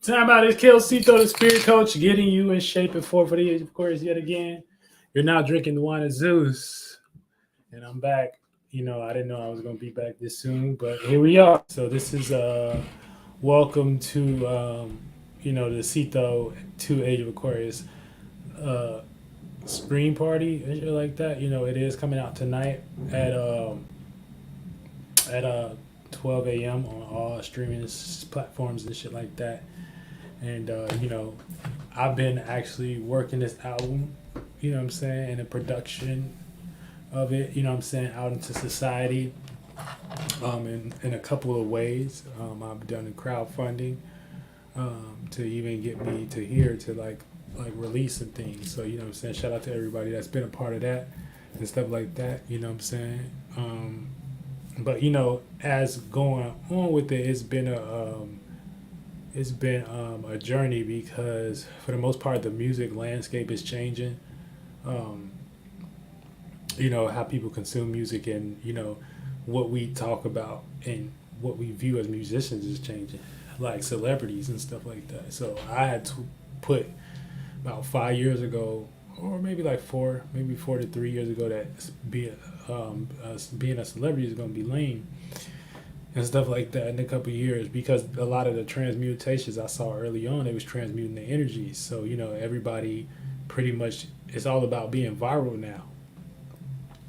Time out is Kill Ceito, the spirit coach, getting you in shape and form for the age of Aquarius yet again. You're now drinking the wine of Zeus. And I'm back. I didn't know I was going to be back this soon, but here we are. So this is welcome to, the Ceito to Age of Aquarius uh, stream party and shit like that. It is coming out tonight at 12 a.m. on all streaming platforms and shit like that. And I've been actually working this album, what I'm saying, and the production of it, what I'm saying, out into society, in a couple of ways. I've done the crowdfunding to even get me to here to like release some things. So what I'm saying, shout out to everybody that's been a part of that and stuff like that. What I'm saying. But as going on with it, it's been a journey because for the most part the music landscape is changing. Um, how people consume music and what we talk about and what we view as musicians is changing, like celebrities and stuff like that. So I had to put about 5 years ago, or maybe like four, maybe 4 to 3 years ago, that being a celebrity is going to be lame and stuff like that in a couple of years, because a lot of the transmutations I saw early on, it was transmuting the energies. So everybody pretty much, it's all about being viral now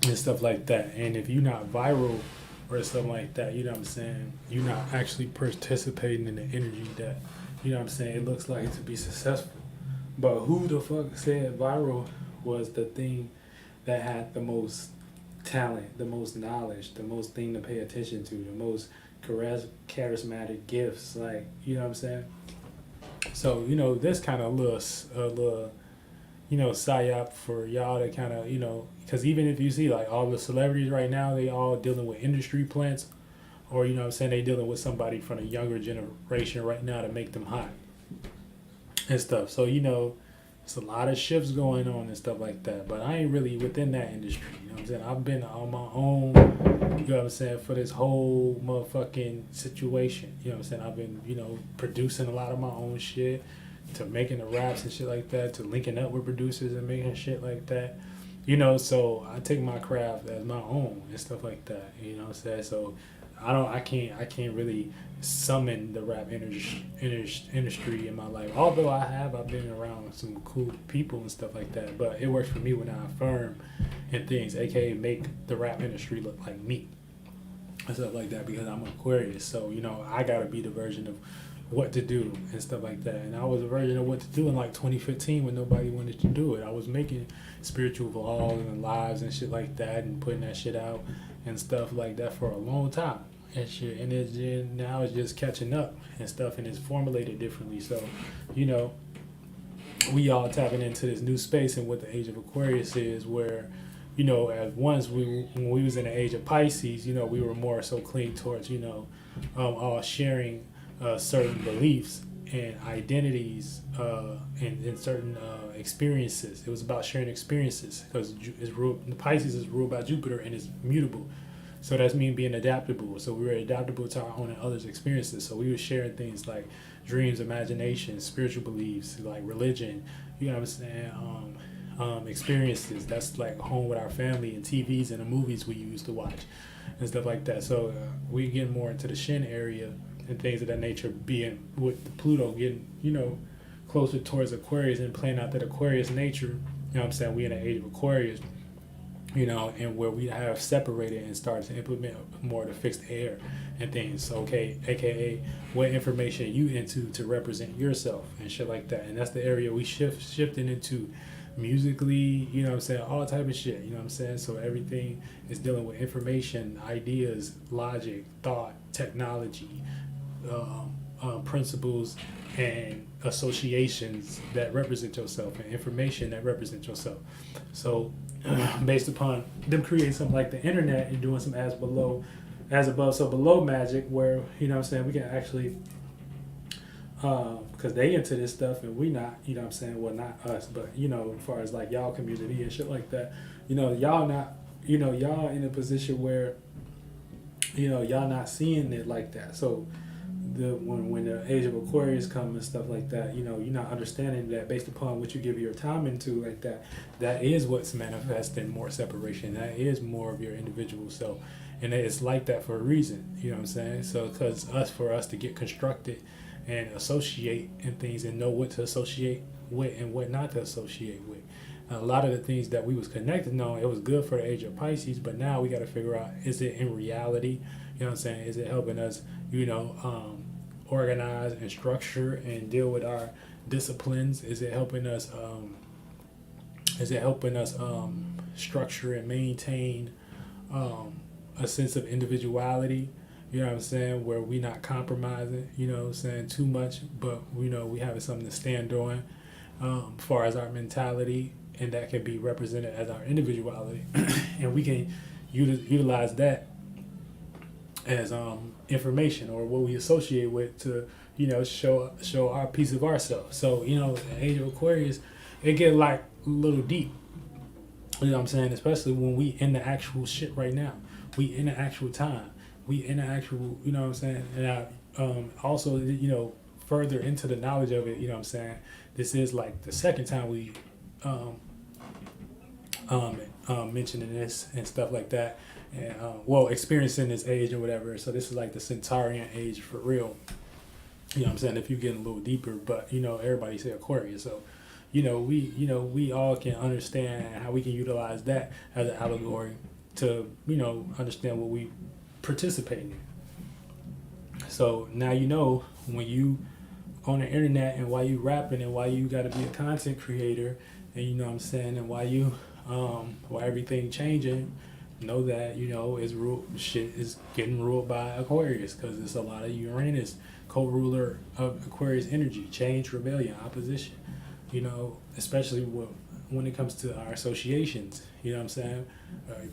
and stuff like that. And if you're not viral or something like that, what I'm saying, you're not actually participating in the energy that, what I'm saying, it looks like to be successful. But who the fuck said viral was the thing that had the most talent, the most knowledge, the most thing to pay attention to, the most charismatic gifts, like, what I'm saying? So, this kind of little psyop for y'all to kind of, because even if you see like all the celebrities right now, they all dealing with industry plants, or, what I'm saying, they dealing with somebody from the younger generation right now to make them hot and stuff. So, it's a lot of shifts going on and stuff like that. But I ain't really within that industry. What I'm saying? I've been on my own, what I'm saying, for this whole motherfucking situation. What I'm saying? I've been, producing a lot of my own shit, to making the raps and shit like that, to linking up with producers and making shit like that. So I take my craft as my own and stuff like that. What I'm saying? So I can't really summon the rap industry in my life. Although I've been around some cool people and stuff like that. But it works for me when I affirm and things, aka make the rap industry look like me and stuff like that, because I'm Aquarius. So I gotta be the version of what to do and stuff like that. And I was a version of what to do in like 2015 when nobody wanted to do it. I was making spiritual vlogs and lives and shit like that and putting that shit out and stuff like that for a long time and shit. And now it's just catching up and stuff, and it's formulated differently. So, we all tapping into this new space and what the age of Aquarius is, where as once when we was in the age of Pisces, we were more so clean towards all sharing certain beliefs and identities and certain experiences. It was about sharing experiences, because Pisces is ruled by Jupiter and is mutable. So that's me being adaptable. So we were adaptable to our own and others' experiences. So we were sharing things like dreams, imagination, spiritual beliefs, like religion, what I'm saying, experiences. That's like home with our family and TVs and the movies we used to watch and stuff like that. So we get more into the Shin area and things of that nature, being with Pluto getting, closer towards Aquarius and playing out that Aquarius nature, what I'm saying, we in the age of Aquarius, and where we have separated and started to implement more the fixed air and things. So, okay, aka what information you into to represent yourself and shit like that. And that's the area we shifting into musically, what I'm saying, all type of shit, what I'm saying. So everything is dealing with information, ideas, logic, thought, technology, principles and associations that represent yourself, and information that represents yourself. So based upon them creating something like the internet and doing some as above so below magic, where what I'm saying, we can actually because they into this stuff and we not, what I'm saying, well, not us, but as far as like y'all community and shit like that, y'all not, y'all in a position where y'all not seeing it like that. So when the age of Aquarius comes and stuff like that, you're not understanding that based upon what you give your time into, like that is what's manifesting more separation. That is more of your individual self, and it's like that for a reason. You know what I'm saying? So, because for us to get constructed and associate and things and know what to associate with and what not to associate with. A lot of the things that we was connected on, it was good for the age of Pisces, but now we got to figure out, is it in reality? You know what I'm saying? Is it helping us, organize and structure and deal with our disciplines? Is it helping us? Structure and maintain a sense of individuality? You know what I'm saying? Where we not compromising, too much, but we having something to stand on, as far as our mentality, and that can be represented as our individuality, and we can utilize that as information or what we associate with to show our piece of ourselves. So the age of Aquarius, it get like a little deep. You know what I'm saying? Especially when we in the actual shit right now. We in the actual time. We in the actual. You know what I'm saying? And also further into the knowledge of it. You know what I'm saying? This is like the second time we mentioning this and stuff like that. And experiencing this age or whatever. So this is like the Centaurian age for real. You know what I'm saying? If you're getting a little deeper, but everybody say Aquarius. So we all can understand how we can utilize that as an allegory to understand what we participate in. So now when you on the internet and why you rapping and why you got to be a content creator, and you know what I'm saying, and why why everything changing. Know that shit is getting ruled by Aquarius, because it's a lot of Uranus, co-ruler of Aquarius energy, change, rebellion, opposition. Especially when it comes to our associations. You know what I'm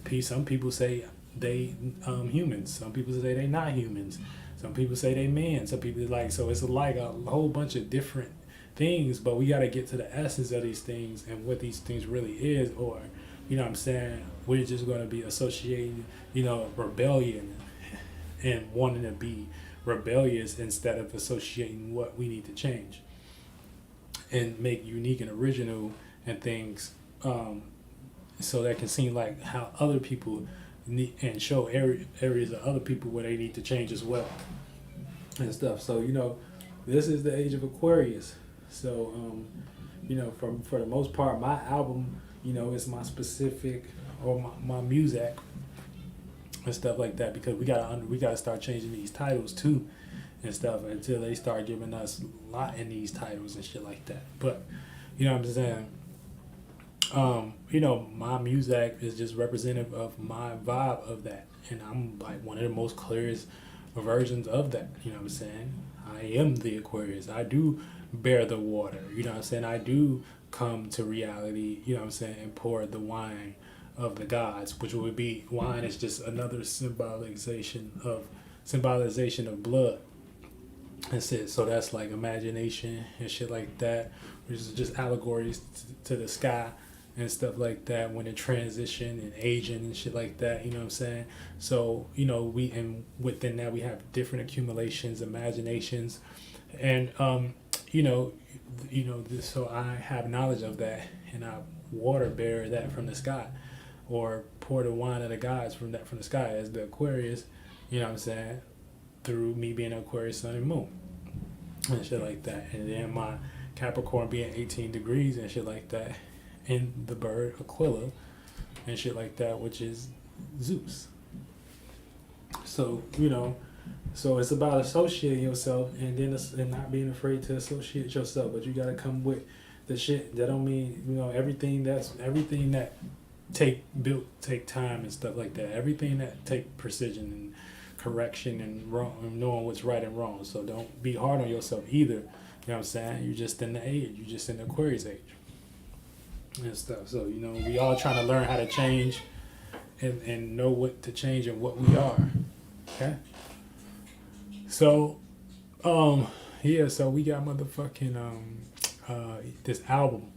saying? Some people say they humans. Some people say they not humans. Some people say they men. Some people so it's like a whole bunch of different things. But we got to get to the essence of these things and what these things really is, or you know what I'm saying? We're just going to be associating, rebellion and wanting to be rebellious instead of associating what we need to change and make unique and original and things, so that can seem like how other people need and show areas of other people where they need to change as well and stuff. So, this is the age of Aquarius. So, for the most part, my album, it's my specific or my music and stuff like that, because we gotta start changing these titles too and stuff until they start giving us a lot in these titles and shit like that. But you know what I'm saying? My music is just representative of my vibe of that, and I'm like one of the most clearest versions of that. You know what I'm saying? I am the Aquarius. I do bear the water. You know what I'm saying? I do come to reality, you know what I'm saying, and pour the wine of the gods, which would be, wine is just another symbolization of blood. That's it. So that's like imagination and shit like that, which is just allegories to the sky and stuff like that when it transition and aging and shit like that, you know what I'm saying? So, within that we have different accumulations, imaginations, and so I have knowledge of that, and I water bear that from the sky, or pour the wine of the gods from the sky as the Aquarius, you know what I'm saying, through me being Aquarius, sun and moon, and shit like that, and then my Capricorn being 18 degrees and shit like that, and the bird Aquila and shit like that, which is Zeus. So, so it's about associating yourself and not being afraid to associate yourself, but you gotta come with the shit. That don't mean everything that take time and stuff like that. Everything that take precision and correction and knowing what's right and wrong. So don't be hard on yourself either. You know what I'm saying? You're just in the age. You're just in the Aquarius age and stuff. So we all trying to learn how to change and know what to change and what we are. Okay. So, so we got motherfucking this album.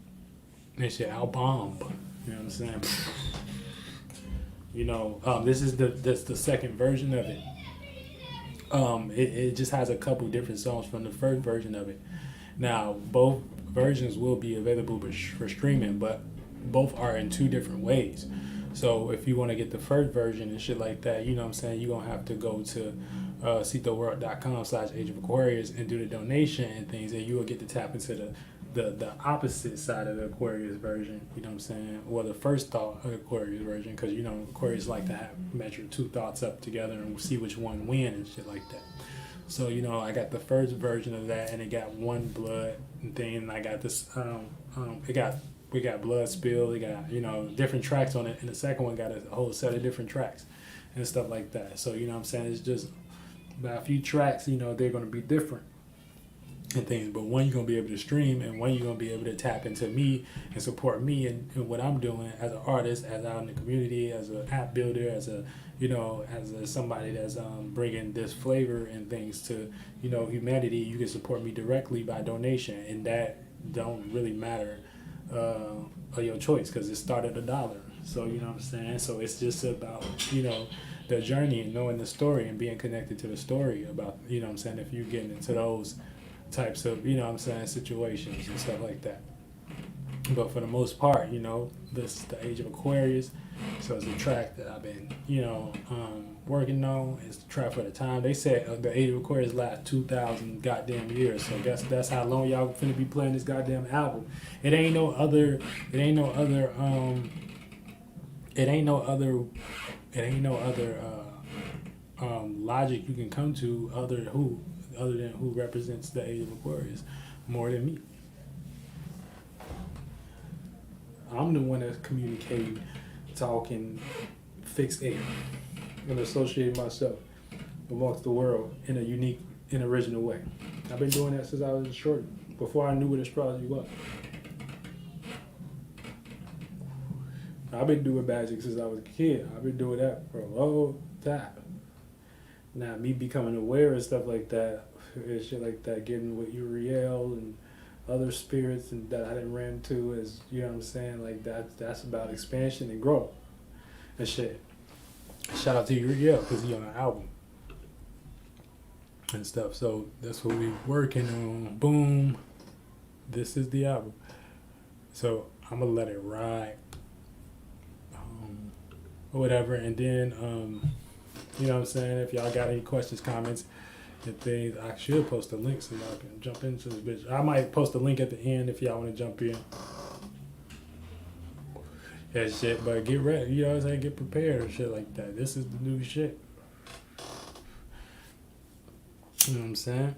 This shit album. You know what I'm saying? This is the second version of it. It just has a couple different songs from the first version of it. Now, both versions will be available for streaming, but both are in two different ways. So if you want to get the first version and shit like that, you know what I'm saying, you're going to have to go to CeitoWorld.com/Age of Aquarius and do the donation and things, and you will get to tap into the opposite side of the Aquarius version, you know what I'm saying, or the first thought of the Aquarius version, because, you know, Aquarius like to have measure two thoughts up together and see which one win and shit like that. So, you know, I got the first version of that, and it got one blood thing, and I got this, we got blood spill, we got, you know, different tracks on it, and the second one got a whole set of different tracks and stuff like that. So, you know what I'm saying, it's just about a few tracks, you know, they're going to be different and things, but one you're going to be able to stream, and one you're going to be able to tap into me and support me and what I'm doing as an artist, as out in the community, as an app builder, as a, you know, as somebody that's bringing this flavor and things to, you know, humanity. You can support me directly by donation, and that don't really matter of your choice, because it started $1. So, you know what I'm saying, so it's just about, you know, the journey and knowing the story and being connected to the story about, you know what I'm saying, if you're getting into those types of, you know what I'm saying, situations and stuff like that. But for the most part, you know, this is the Age of Aquarius, so it's a track that I've been, you know, working on. It's the track for the time. They said the Age of Aquarius last 2,000 goddamn years, so that's how long y'all finna be playing this goddamn album. It ain't no other logic you can come to other than who represents the Age of Aquarius more than me. I'm the one that's communicating, talking, fixating, and associating myself amongst the world in a unique and original way. I've been doing that since I was short, before I knew what astrology was. I've been doing magic since I was a kid. I've been doing that for a long time. Now, me becoming aware of stuff like that, and shit like that, getting with Uriel and other spirits and that I didn't ran into, is, you know what I'm saying, like that's about expansion and growth and shit. Shout out to Uriel, because he on the album and stuff. So that's what we working on. Boom. This is the album. So I'm gonna let it ride. Or whatever, and then you know what I'm saying, if y'all got any questions, comments, and things, I should post a link so y'all can jump into this bitch. I might post a link at the end if y'all want to jump in. Yeah, shit, but get ready, you know what I'm saying, get prepared and shit like that. This is the new shit. You know what I'm saying?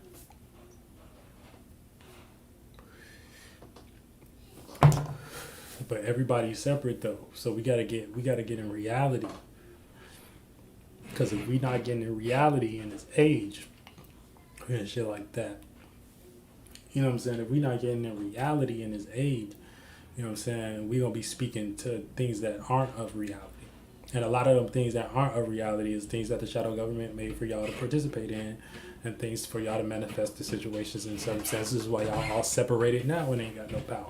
But everybody's separate though, so we gotta get in reality. Because if we not getting in reality in this age and shit like that, you know what I'm saying? If we not getting in reality in this age, you know what I'm saying, we gonna be speaking to things that aren't of reality. And a lot of them things that aren't of reality is things that the shadow government made for y'all to participate in, and things for y'all to manifest the situations and circumstances while y'all all separated now and ain't got no power.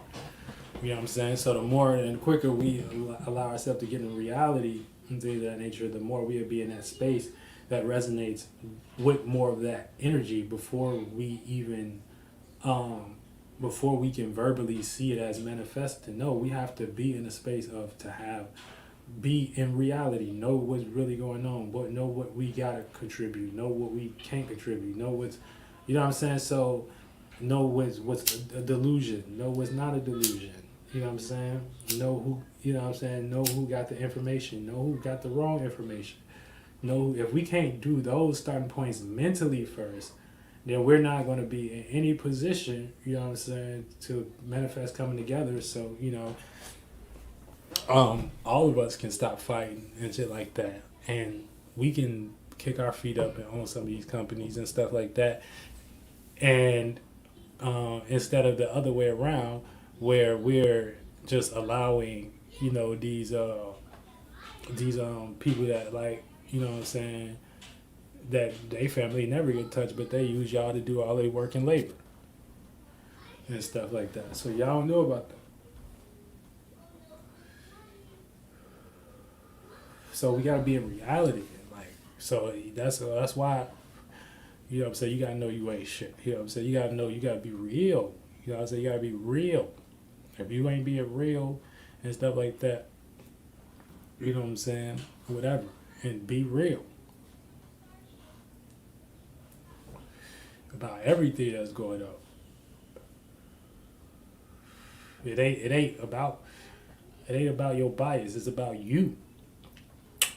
You know what I'm saying? So the more and quicker we allow ourselves to get in reality and things of that nature, the more we'll be in that space that resonates with more of that energy before we even, before we can verbally see it as manifested. No, we have to be in a space of be in reality, know what's really going on, but know what we gotta contribute, know what we can't contribute, know what's, you know what I'm saying? So know what's a delusion, know what's not a delusion. You know what I'm saying? Know who, you know what I'm saying? Know who got the information. Know who got the wrong information. Know if we can't do those starting points mentally first, then we're not going to be in any position, you know what I'm saying, to manifest coming together. So, you know, all of us can stop fighting and shit like that. And we can kick our feet up and own some of these companies and stuff like that. And instead of the other way around, where we're just allowing, you know, these people that, like, you know what I'm saying, that they family never get touched, but they use y'all to do all their work and labor and stuff like that. So y'all don't know about that. So we gotta be in reality, like, so that's why You know what I'm saying? You gotta know you ain't shit. You know what I'm saying? You gotta know you gotta be real. You know what I'm saying? You gotta be real. If you ain't being real and stuff like that, you know what I'm saying? Whatever. And be real about everything that's going on. It ain't about your bias. It's about you.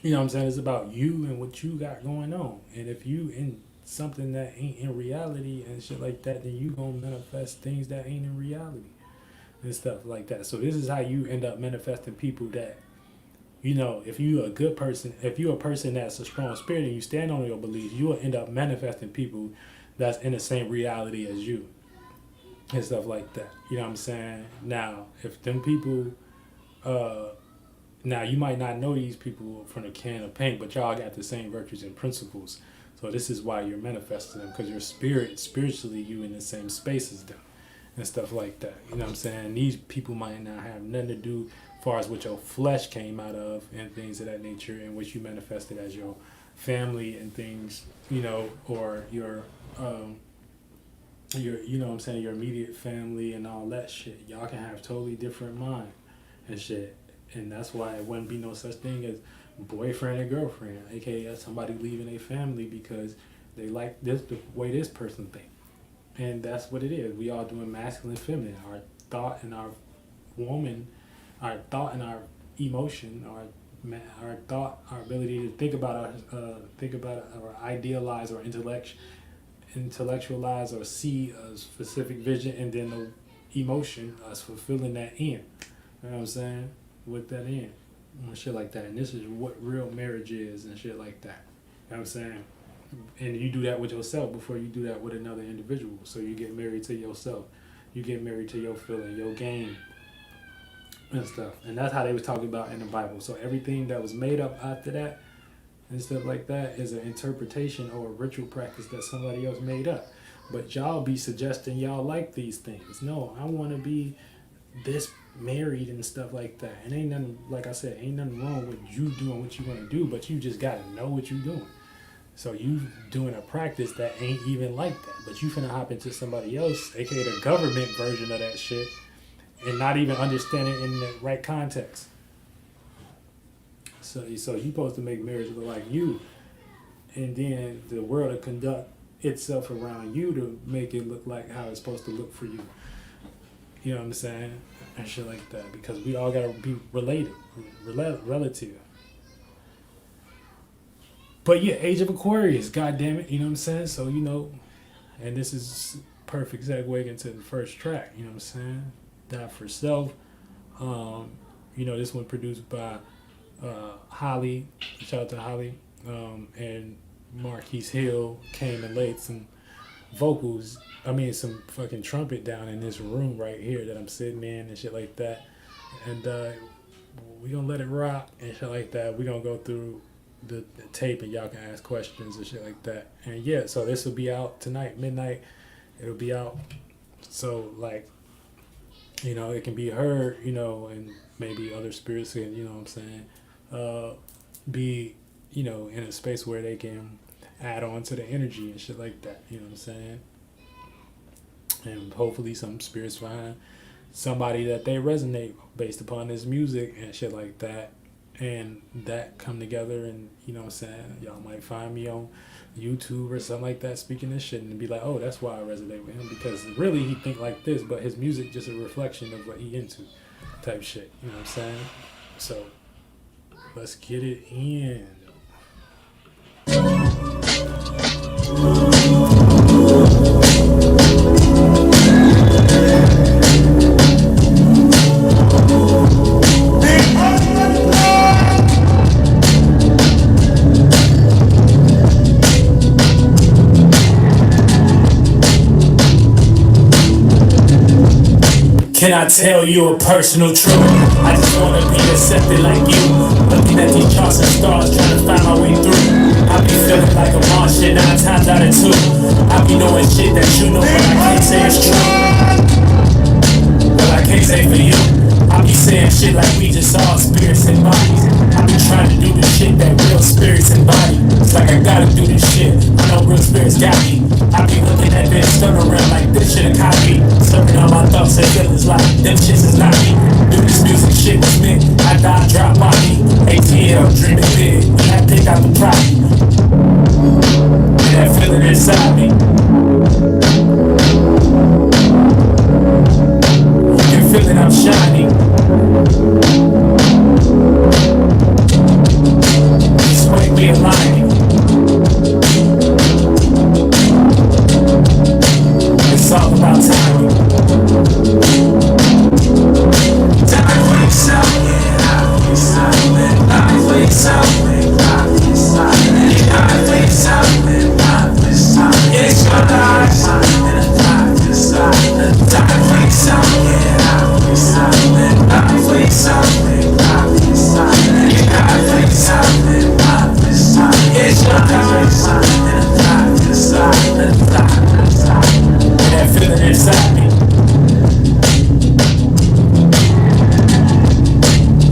You know what I'm saying? It's about you and what you got going on. And if you in something that ain't in reality and shit like that, then you gonna manifest things that ain't in reality and stuff like that. So this is how you end up manifesting people that, you know, if you a good person, if you're a person that's a strong spirit and you stand on your beliefs, you will end up manifesting people that's in the same reality as you and stuff like that. You know what I'm saying? Now, if them people, now you might not know these people from a can of paint, but y'all got the same virtues and principles. So this is why you're manifesting them, because your spiritually, you in the same space as them and stuff like that. You know what I'm saying? These people might not have nothing to do as far as what your flesh came out of and things of that nature, and what you manifested as your family and things, you know, or your you know what I'm saying, your immediate family and all that shit. Y'all can have totally different mind and shit. And that's why it wouldn't be no such thing as boyfriend and girlfriend, aka somebody leaving a family because they like this the way this person think. And that's what it is. We all doing masculine, feminine. Our thought and our our thought and our emotion, our thought, our ability to think about or idealize or intellectualize or see a specific vision, and then the emotion, us fulfilling that end. You know what I'm saying? With that end. And shit like that. And this is what real marriage is and shit like that. You know what I'm saying? And you do that with yourself before you do that with another individual. So you get married to yourself. You get married to your feeling, your game, and stuff. And that's how they was talking about in the Bible. So everything that was made up after that and stuff like that is an interpretation or a ritual practice that somebody else made up. But y'all be suggesting y'all like these things. No, I want to be this married and stuff like that. And ain't nothing, like I said, ain't nothing wrong with you doing what you want to do, but you just got to know what you're doing. So you doing a practice that ain't even like that, but you finna hop into somebody else, aka the government version of that shit, and not even understand it in the right context. So you supposed to make marriage look like you, and then the world will conduct itself around you to make it look like how it's supposed to look for you. You know what I'm saying? And shit like that, because we all gotta be related, relative. But yeah, Age of Aquarius, god damn it, you know what I'm saying? So, you know, and this is perfect segue into the first track, you know what I'm saying? Die for Self. You know, this one produced by Holly, shout out to Holly, and Marquise Hill came and laid some vocals, some fucking trumpet down in this room right here that I'm sitting in and shit like that. And we gonna let it rock and shit like that. We gonna go through the tape and y'all can ask questions and shit like that. And yeah, so this will be out tonight, midnight. It'll be out. So like, you know, it can be heard, you know, and maybe other spirits can, you know what I'm saying, be, you know, in a space where they can add on to the energy and shit like that, you know what I'm saying? And hopefully some spirits find somebody that they resonate based upon this music and shit like that, and that come together, and you know what I'm saying, y'all might find me on YouTube or something like that speaking this shit and be like, oh, that's why I resonate with him, because really he think like this, but his music just a reflection of what he into type shit, you know what I'm saying? So let's get it in. Can I tell you a personal truth? I just wanna be accepted like you. Looking at these charts and stars, trying to find my way through. I be feeling like a Martian 9 times out of 2. I be knowing shit that you know, but I can't say it's true. But I can't say for you. I be saying shit like we just all spirits and bodies. I be trying to do the shit that real spirits embody. It's like I gotta do this shit, I know real spirits got me. I be looking at this, turn around like this shit a copy. Serving all my thoughts and feelings like them shits is not me. Do this music shit was meant, I die, drop my beat. ATL, dreaming big, we had picked out the property. And that feeling inside me. You can feel it, I'm shining. This way we aligning. It's all about timing. Time wakes up, yeah, I wakes up, and I wakes up, and I wakes up, and I wakes up, and I wakes up. It's your life, and I decide. Time wakes up, yeah, I wakes up, and I wakes up, and I wakes up, and I wakes up, and I wakes up. It's your life, and I decide. That feeling inside me.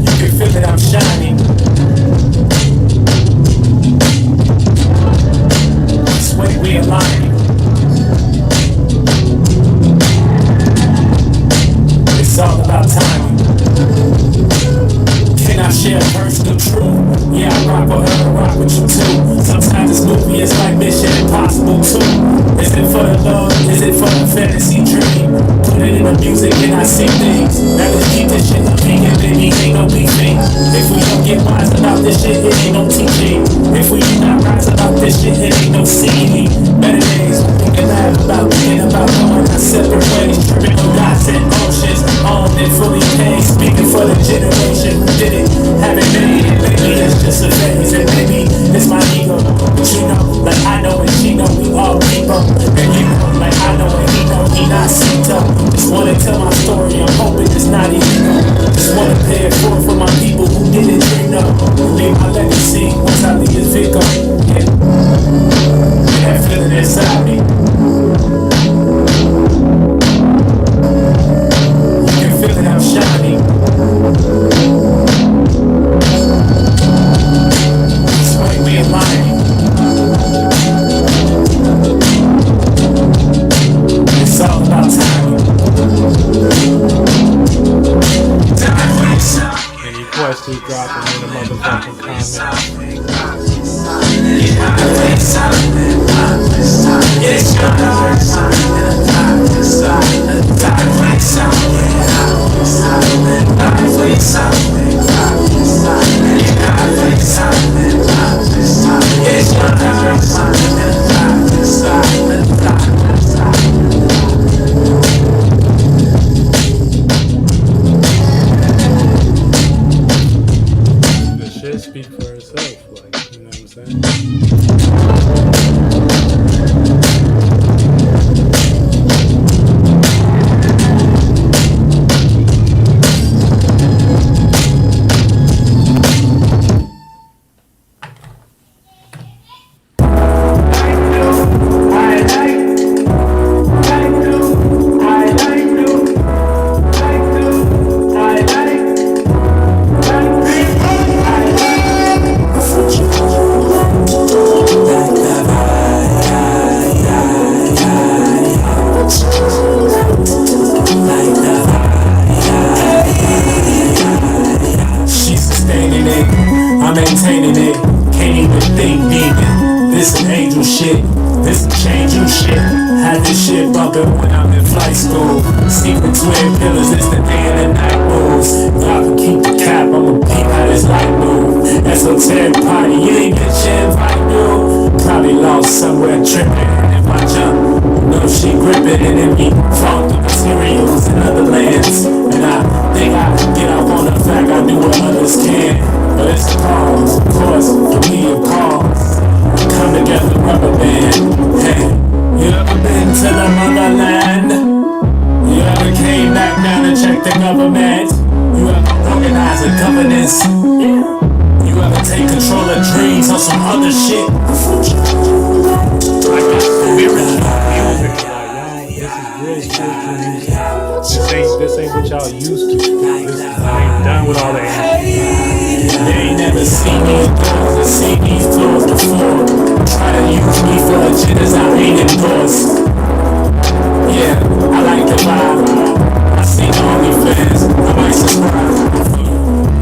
You can feel it, I'm shining. This way we aligning. It's all about timing. Can I share personal truth? Yeah, I rock with her, I rock with you too. Sometimes this movie is like Mission Impossible 2. Is it for the love? Is it for the fantasy dream? Put it in the music and I see things. Now let's keep this shit opinion, baby, ain't no beefing. If we don't get wise about this shit, it ain't no teaching. If we do not rise about this shit, it ain't no seeing. Better days, we can laugh about being about going our separate ways. Tripping on dots and oceans, owned and fully paid. Speaking for the generation who did it, haven't made it. Maybe it's just a phase, and maybe it's my ego. But you know, like I know and she know, we all people. And you know, like I know and he know, he not Ceito. Just wanna tell my story, I'm hoping it's not illegal. Just wanna pay it forward for my people who didn't dream of. Leave my legacy once I leave this vehicle. Yeah. That feeling inside me. You can feel it, I'm shining. This way we aligning. It's all about timing. Time wakes up. Any questions, drop them in the motherfucking comments. It's your life, and I decide. Time wakes up, yeah, I wakes up, and I wakes up, and I decide. And I wakes up, and I decide. It's your life, and I decide. The shit speak for itself, like, you know what I'm saying? Maintaining it, can't even think demon. This an angel shit, this some change you shit. Had this shit bumping when I'm in flight school. Secret twin pillars, it's the day and the night moves. Y'all can keep the cap, I'ma peep how this light move. Esoteric party, you ain't get your invite, dude. Probably lost somewhere tripping in my jump. No, she gripping and it be falling through materials in other lands. And I think I get off on the fact I do what others can. But it's a cause, of course, for me a cause. We come together, rubber band. Hey, you ever been to the motherland? You ever came back down and checked the government? You ever organize a governance? You ever take control of dreams on some other shit? Like this original music, like, y'all, this is real shit. This ain't what y'all used to. This is me indoors and see these floors before. Try to use me for agendas I ain't endorsed. Yeah, I like the vibe. I see the OnlyFans, I might subscribe.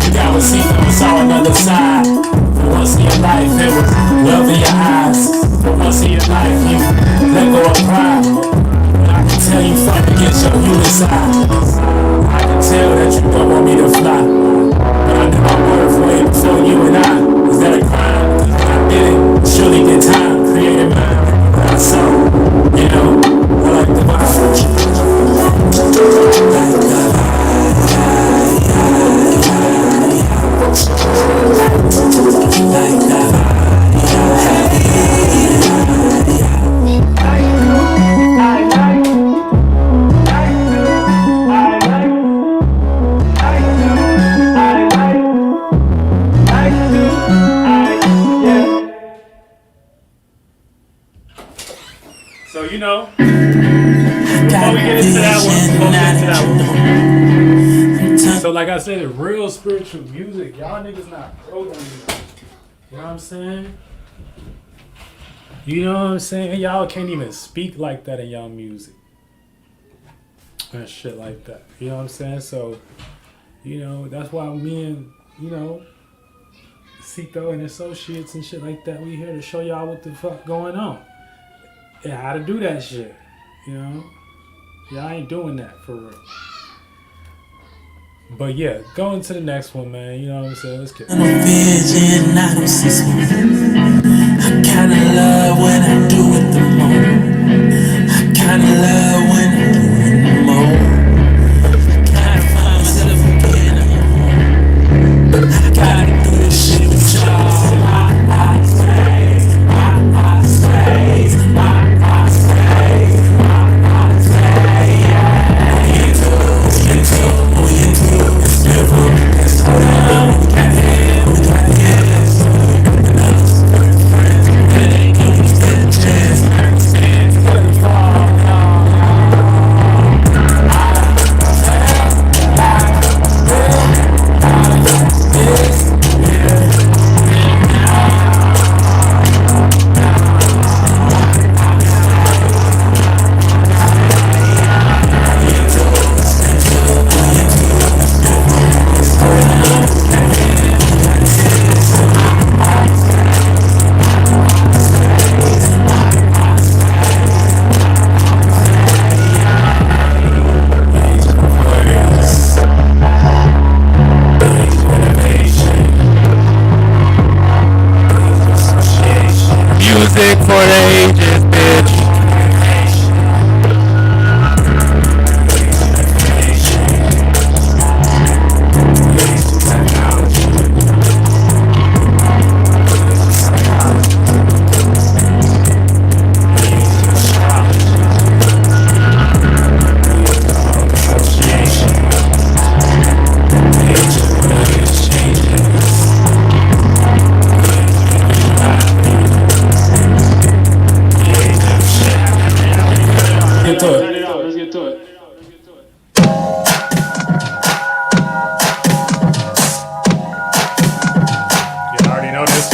You got what Ceito saw another side. For once in your life, it was love in your eyes. For once in your life, you let go of pride. But I can tell you fight against your human side. I can tell that you don't want me to fly. But I knew my worth way before you and I. Is that a crime? Cause when I did it, surely did time. Created mine. So, you know, I like the vibe. So, you know, before we get into that one, so like I said, it's real spiritual music. Y'all niggas not programmed. You know what I'm saying? You know what I'm saying? Y'all can't even speak like that in y'all music. And shit like that. You know what I'm saying? So, you know, that's why me and, you know, Ceito and associates and shit like that, we here to show y'all what the fuck going on. And how to do that shit. You know? Y'all ain't doing that for real. But yeah, going to the next one, man. You know what I'm saying? Let's get it. I'm a vision, I don't see smoke. I kinda love when I do it the most. I kinda love when I do it the most. Gotta find myself again. I gotta do this shit with y'all. Music for the ages, bitch. Let's get to it. You already know this.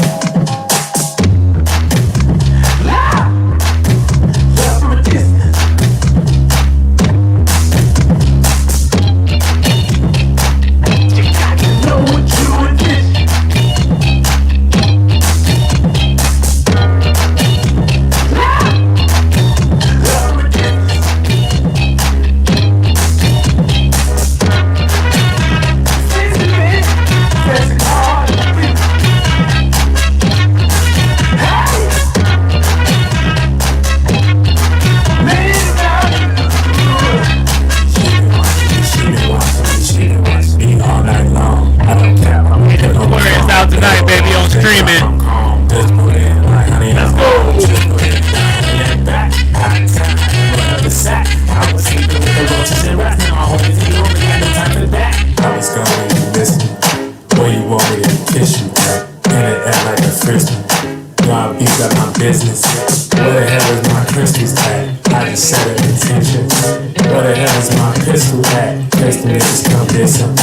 Tonight, baby, on streaming. Let's go. I was going to listen. Boy, you want me to kiss you. In it act like a frisbee. No, I beat up my business. Where the hell is my crystals at? I just set an intention. Where the hell is my pistol at? Pistol niggas come get some.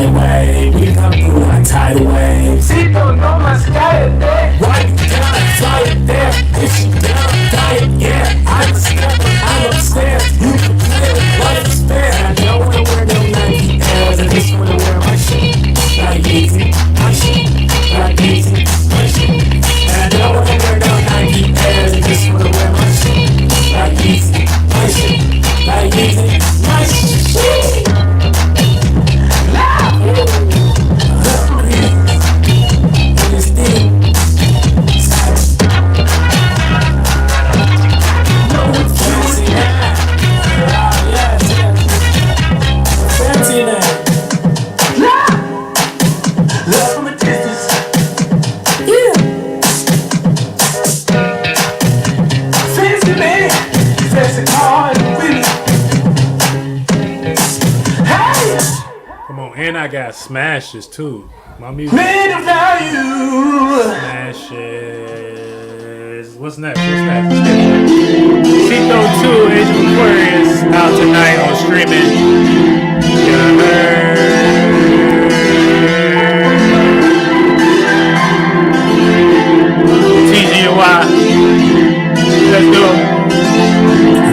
highway. We come through like tidal waves. Ceito, no más cállate. Right down, fly it there. If you down, diet, yeah. I'm a stepper, I'm upstairs. You can play it, what is fair? I don't wanna wear no Nike Airs. I just wanna wear my shit. Like easy, my shit. Like easy, my shit. And I don't wanna wear no Nike Airs. I just wanna wear my shit. Like easy, my shit. Like easy, my shit. And I got smashes too. My music. Smashes. What's next? Ceito 2, Age of Aquarius, out tonight on streaming. TGY. Let's go.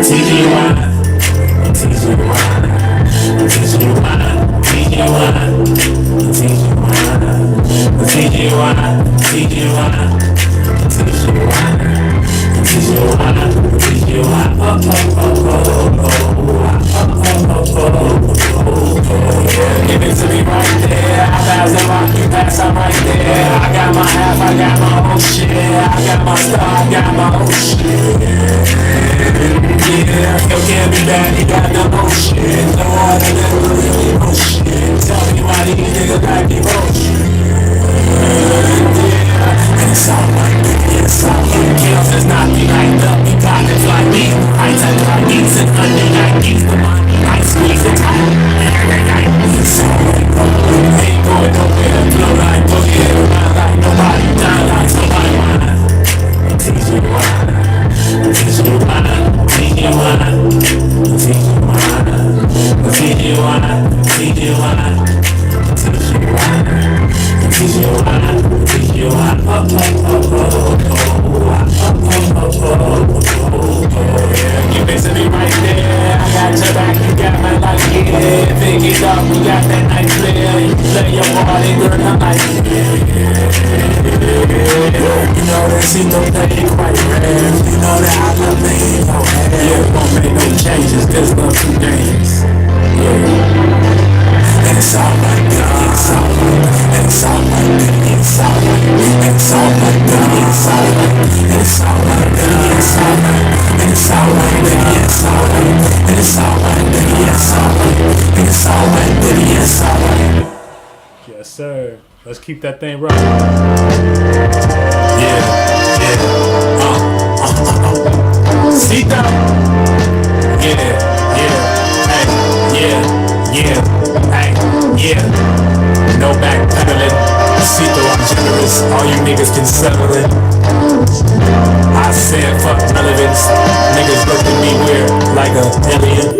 TGY. Give it to me right there. I pass and rock, you pass, I'm right there. I got my half, I got my own shit. I got my star, I got my own shit. Yeah, you can't be bad, you got the motion. No other than real emotion. Tell me why these niggas like devotion. Yeah, and it's all like me, it's all like kills is not the light up, you got it like me. I touch my knees and under Nikes, the money, I squeeze it tight. Every night, it's all like ain't going nowhere, blow like boogie, around like nobody, down like somebody wanna. Teach you why, teach you why, teach you why, teach you why, teach you why, teach you why, teach you why, teach you why, teach you why, oh, yeah, give it to me right there. I got your back, you got my life, yeah. Biggie dog, we got that night clear. You play your party, girl, I'm like, you know that Ceito play quite rare. You know that I love me, no hair. Yeah, won't make no changes, just love some games. Yeah. And it's all like that, it's all like that, it's all like that, it's all like that, it's all like that, it's all like that, it's all like that, it's all like that, it's all like that, it's all like that, it's all like that, it's all like that, it's all like that, it's all like that. Yes, sir. Let's keep that thing rolling. Yeah, Ceito. Yeah, hey, hey, no backpedaling. Ceito, I'm generous. All you niggas can settle it. I said fuck relevance. Niggas look at me weird like a alien.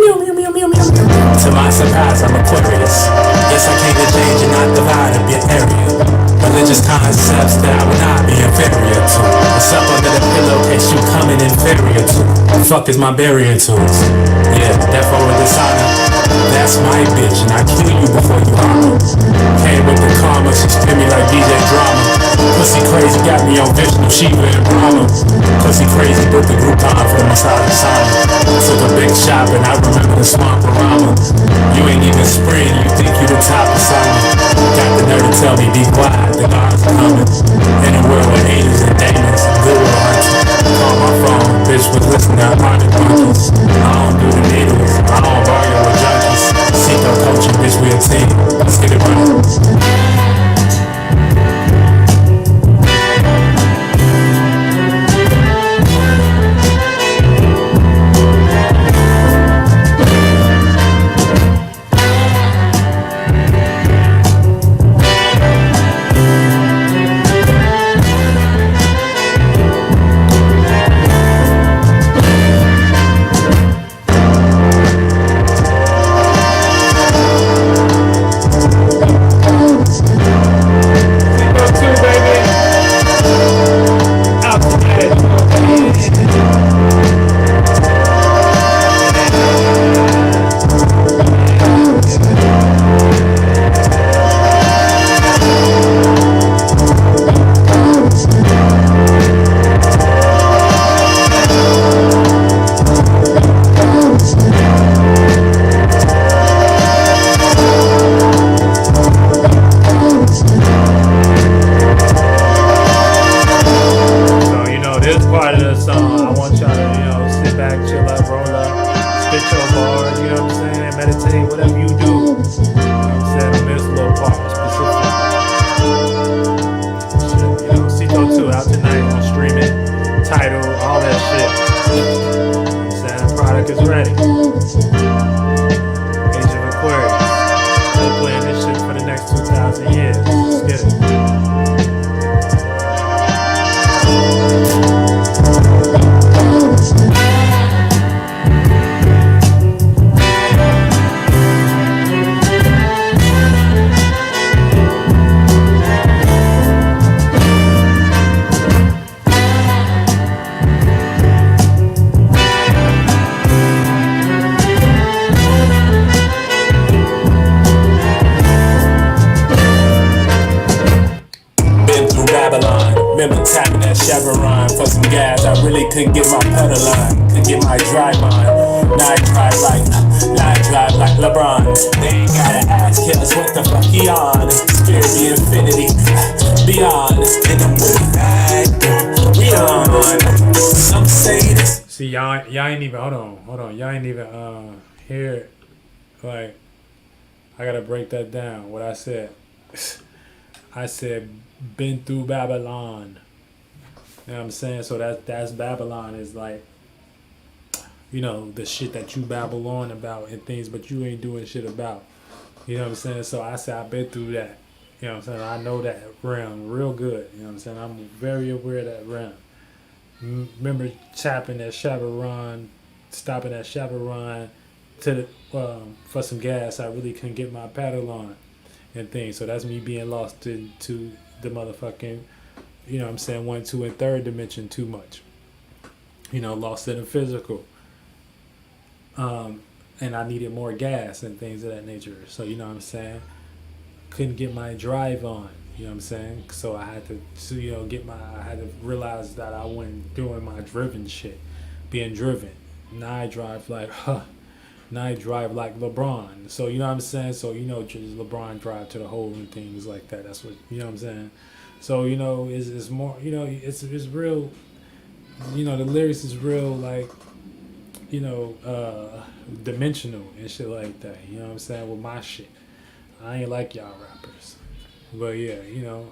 To my surprise, I'm Aquarius. Yes, I came to change and not divide up your area. Religious concepts that I would not be inferior to. What's up under the pillowcase you coming inferior to? The fuck is my barrier tools? Yeah, therefore with dishonor. That's my bitch and I kill you before you honor. Came with the karma, she spin me like DJ Drama. Pussy crazy got me on Vishnu, Shiva and Brahma. Pussy crazy with the Groupon for the massage sauna. Took a big shot and I remember the swamp arama. You ain't even spring, you think you the top of something. Got the nerve to tell me be quiet, the guards are coming. In a world with angels and demons, good will hunting. Call my phone, bitch was listening to Arctic Monkeys. I don't do the needles, I don't bargain with junkies. Ceito coaching, bitch we a team, let's get it running. eon. Spirit be infinity, beyond. And I'm really back, we on. Some say this. See, y'all ain't even, hold on. Y'all ain't even, hear, like, I gotta break that down. What I said. I said, been through Babylon. You know what I'm saying? So that's Babylon is like, you know, the shit that you babble on about and things, but you ain't doing shit about. You know what I'm saying? So I said, I've been through that. You know what I'm saying? I know that realm real good. You know what I'm saying? I'm very aware of that realm. Remember stopping at Chevron to the, for some gas. I really couldn't get my paddle on and things. So that's me being lost into the motherfucking, you know what I'm saying, 1, 2, and 3rd dimension too much. You know, lost in the physical. And I needed more gas and things of that nature. So, you know what I'm saying? Couldn't get my drive on. You know what I'm saying? So I had to you know, I had to realize that I wasn't doing my driven shit. Being driven. Now I drive like, Now I drive like LeBron. So, you know what I'm saying? So, you know, just LeBron drive to the hole and things like that. That's what, you know what I'm saying? So, you know, it's more, you know, it's real, you know, the lyrics is real, like, you know, dimensional and shit like that. You know what I'm saying? With my shit. I ain't like y'all rappers. But yeah, you know,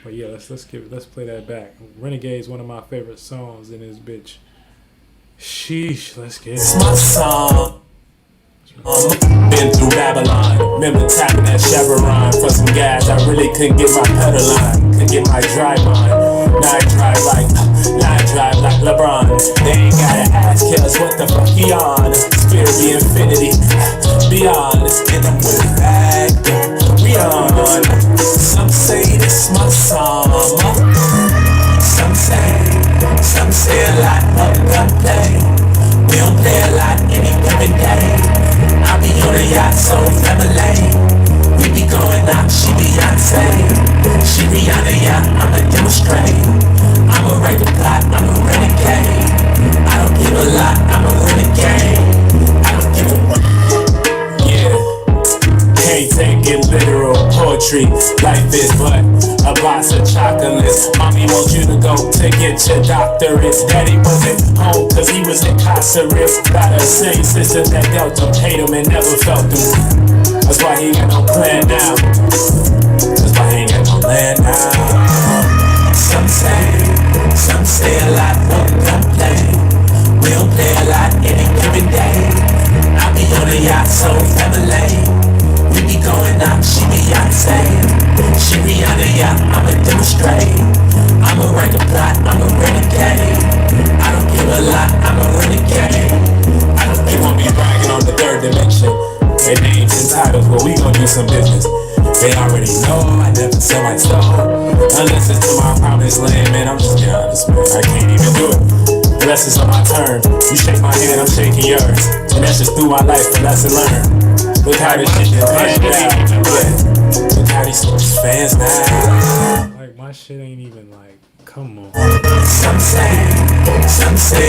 but yeah, let's play that back. Renegade's one of my favorite songs in this bitch. Sheesh, let's get it. It's my song. Been through Babylon. Remember tapping that Chevron for some gas. I really couldn't get my pedal on, couldn't get my drive on. Now I drive like LeBron. They ain't gotta ask us what the fuck he on. Spirit be infinity, beyond. And I'm with it back, we on. Some say this my song. Some say a lot, but we don't play. We don't play a lot any given day. I be on a yacht, so family. We be going out, she Beyonce. She Rihanna, yeah, I'ma demonstrate. I'ma write the plot, I'm a renegade. I don't give a lot, I'm a renegade. I don't give a yeah. Can't take it literal, poetry. Life is but a box of chocolates. Mommy wants you to go to get your doctorate. Daddy wasn't home cause he was incarcerated. Got a same sister that dealt him, hate him and never felt him. That's why he ain't got no plan now. That's why he ain't got no land now. Some say a lot, but we don't play. We don't play a lot any given day. I be on a yacht, so family. We be going out, she Beyonce. She Rihanna, yeah, I'ma demonstrate. I'ma write the plot, I'm a renegade. I don't give a lot, I'm a renegade. I don't give a be bragging on the 3rd dimension. They names and titles, but we gon' do some business. They already know I never sell my soul. Unless it's to my promised land, man, I'm just being honest, man. I can't even do it. Unless it's on my turn. You shake my hand, I'm shaking yours. And that's just through my life, a lesson learned. Look how this shit is panned out. Yeah. Look how these fans now. Like, my shit ain't even like, come on. Some say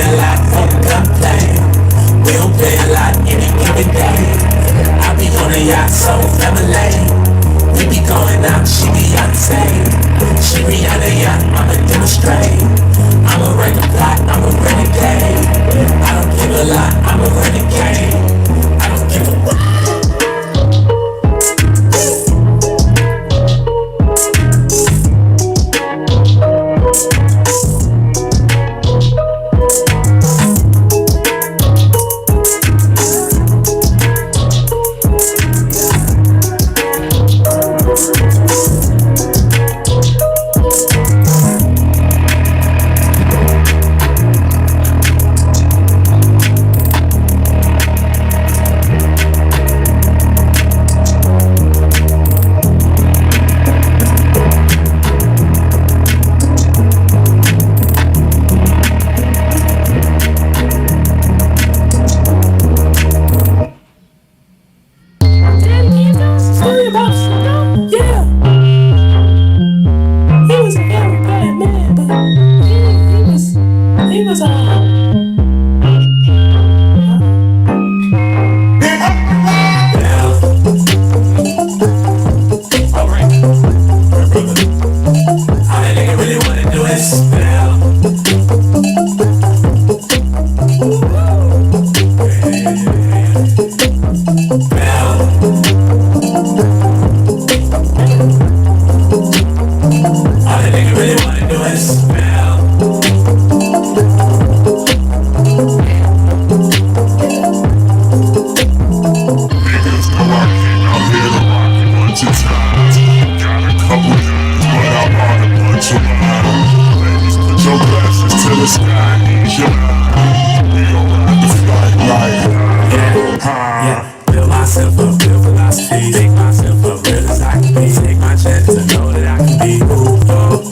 a lot, but we don't play. We don't play a lot any given day. I be on a yacht, so family. We be going out, she Beyonce. She Rihanna, yeah, I'ma demonstrate. I'ma write the plot, I'm a renegade. I don't give a lot, I'm a renegade. I don't give a myself up, real philosophy. Make myself up real as I can be. Take my chance to know that I can be. Ooh, oh,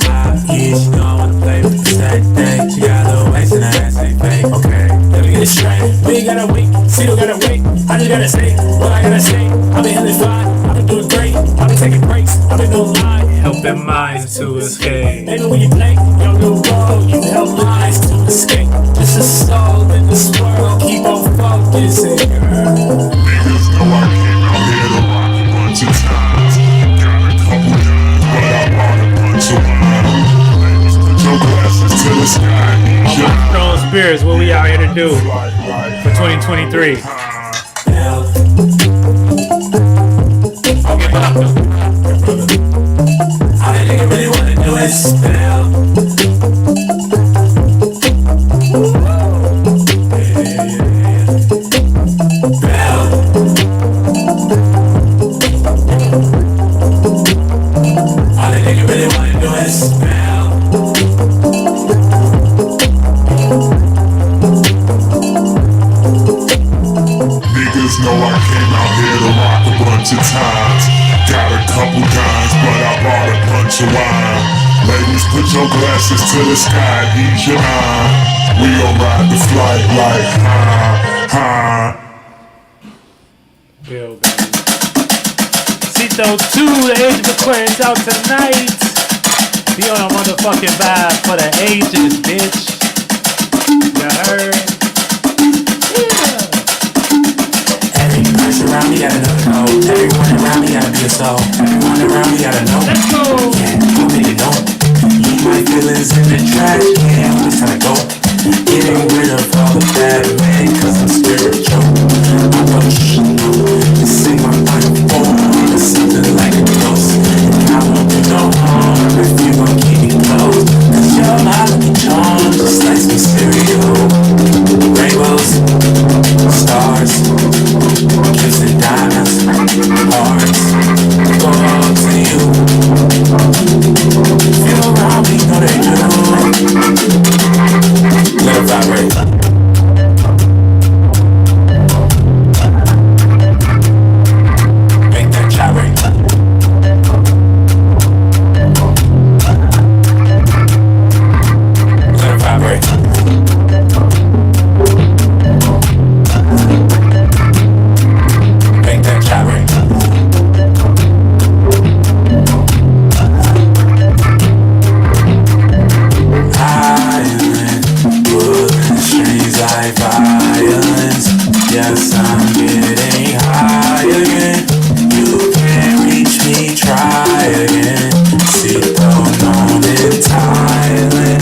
yeah, she don't wanna play with the same thing. She got a little waist and her ass ain't fake. Okay, let me get it straight. We ain't gotta wait, Ceito gotta wait. I just gotta say what I gotta say. I've been healing fine, I've been doing great. I've been taking breaks, I've been doing mine. Helping minds to escape. Maybe when you play your little role, you help minds to escape. Just a soul in this world, keep on focusing, girl. Niggas know I came out here to rock a bunch of times. Got a couple guns, but I bought a bunch of wine. Ladies, put your glasses to the sky. Strong spirits, what we out here to do for 2023? All that nigga really wanna do is spell. All that nigga really wanna do is spell. Niggas know I came out here to rock a bunch of times. Got a couple dimes, but I bought a bunch of wine. Ladies, put your glasses to the sky, ease your eye. We gon' ride the flight like ha. Bill, baby. Ceito 2, the Age of Aquarius out tonight. Be on a motherfucking vibe for the ages, bitch. You heard? Every person around me gotta know. Everyone around me gotta be a soul. Everyone around me gotta know. Let's go. Yeah, I'll make it known. Leave my feelings in the trash. Yeah, I'm just trying to go. Getting rid of all the bad men, cause I'm spiritual. I know you should know. This ain't my microphone. It's something like a ghost. And I won't do no harm if you gon' keep me close. Cause you're my lucky charm, just like sweet cereal. Rainbows, stars, kissing diamonds, hearts, go all to you. Feel around me, know they do. Let it vibrate. Make that gyrate. Let it vibrate. Make that gyrate. Island, pulling strings like violins. Yes, I'm getting high again. You can't reach me, try again. Ceito known in Thailand.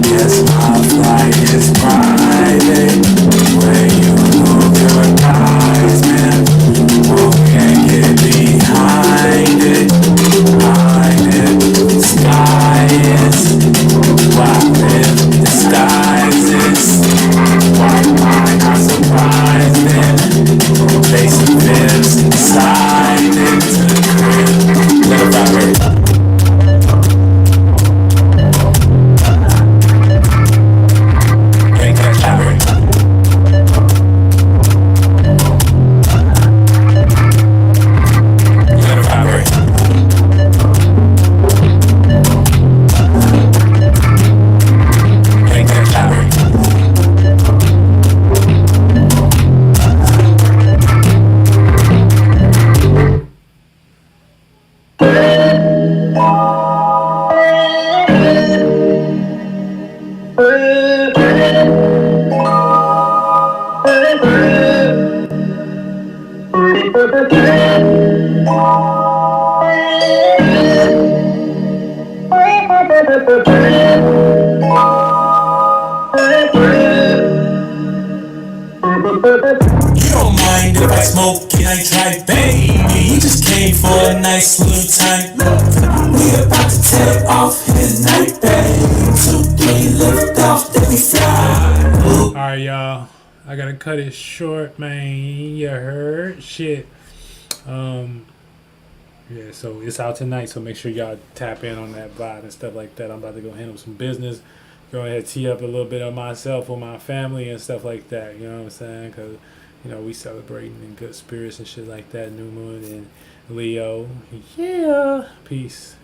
Yes, my flight is private. Where you move your thighs, man. Who can get behind it? Behind it. The sky is wild and disguises. Why am I not surprised then? Facing fibs inside into the crib. Let it vibrate. Make that vibrate. Let it vibrate. Make that vibrate. You don't mind if I smoke and I try, baby. You just came for a nice little time. We about to take off in the night, babe. 2, 3, lift off, then we fly. Alright, y'all. I gotta cut it short, man. You heard? Shit. Yeah, so it's out tonight, so make sure y'all tap in on that vibe and stuff like that. I'm about to go handle some business. Go ahead, tee up a little bit of myself with my family and stuff like that. You know what I'm saying? Because, You know, we celebrating in good spirits and shit like that. New moon and Leo. Yeah. Peace.